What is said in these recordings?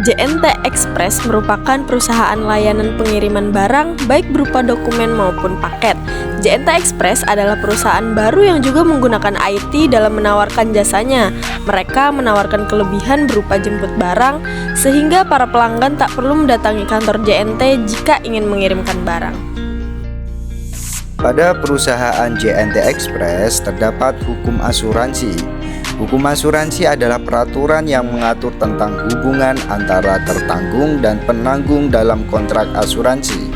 JNT Express merupakan perusahaan layanan pengiriman barang baik berupa dokumen maupun paket. JNT Express adalah perusahaan baru yang juga menggunakan IT dalam menawarkan jasanya. Mereka menawarkan kelebihan berupa jemput barang, sehingga para pelanggan tak perlu mendatangi kantor JNT jika ingin mengirimkan barang. Pada perusahaan JNT Express terdapat hukum asuransi. Hukum asuransi adalah peraturan yang mengatur tentang hubungan antara tertanggung dan penanggung dalam kontrak asuransi.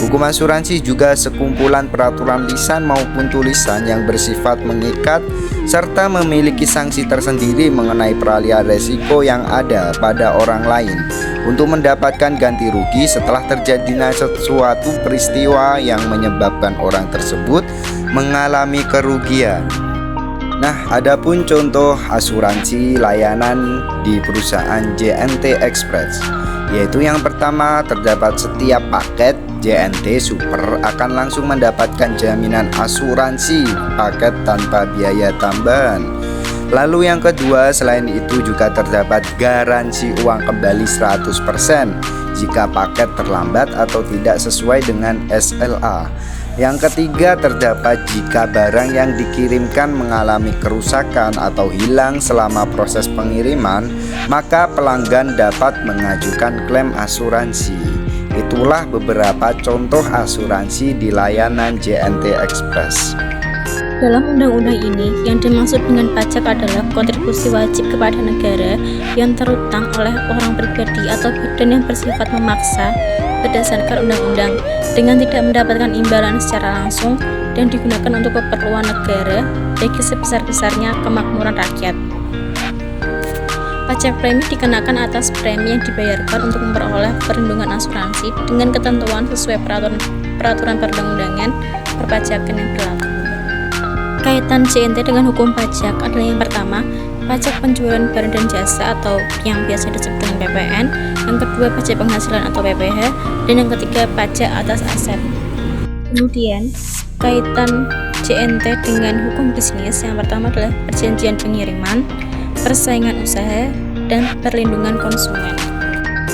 Hukum asuransi juga sekumpulan peraturan lisan maupun tulisan yang bersifat mengikat serta memiliki sanksi tersendiri mengenai peralihan resiko yang ada pada orang lain untuk mendapatkan ganti rugi setelah terjadinya sesuatu peristiwa yang menyebabkan orang tersebut mengalami kerugian. Nah, adapun contoh asuransi layanan di perusahaan JNT Express, yaitu yang pertama terdapat setiap paket JNT Super akan langsung mendapatkan jaminan asuransi paket tanpa biaya tambahan. Lalu yang kedua, selain itu juga terdapat garansi uang kembali 100% jika paket terlambat atau tidak sesuai dengan SLA. Yang ketiga, terdapat jika barang yang dikirimkan mengalami kerusakan atau hilang selama proses pengiriman, maka pelanggan dapat mengajukan klaim asuransi. Itulah beberapa contoh asuransi di layanan JNT Express. Dalam undang-undang ini, yang dimaksud dengan pajak adalah kontribusi wajib kepada negara yang terutang oleh orang pribadi atau badan yang bersifat memaksa berdasarkan undang-undang dengan tidak mendapatkan imbalan secara langsung dan digunakan untuk keperluan negara bagi sebesar-besarnya kemakmuran rakyat. Pajak premi dikenakan atas premi yang dibayarkan untuk memperoleh perlindungan asuransi dengan ketentuan sesuai peraturan perundang-undangan perpajakan yang berlaku. Kaitan JNT dengan hukum pajak adalah yang pertama, pajak penjualan barang dan jasa atau yang biasa disebut dengan PPN, yang kedua pajak penghasilan atau PPh, dan yang ketiga pajak atas aset. Kemudian, kaitan JNT dengan hukum bisnis yang pertama adalah perjanjian pengiriman, persaingan usaha, dan perlindungan konsumen.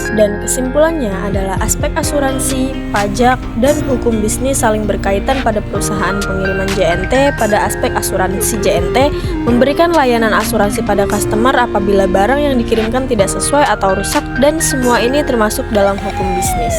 Dan kesimpulannya adalah aspek asuransi, pajak, dan hukum bisnis saling berkaitan pada perusahaan pengiriman JNT. Pada aspek asuransi JNT memberikan layanan asuransi pada customer apabila barang yang dikirimkan tidak sesuai atau rusak, dan semua ini termasuk dalam hukum bisnis.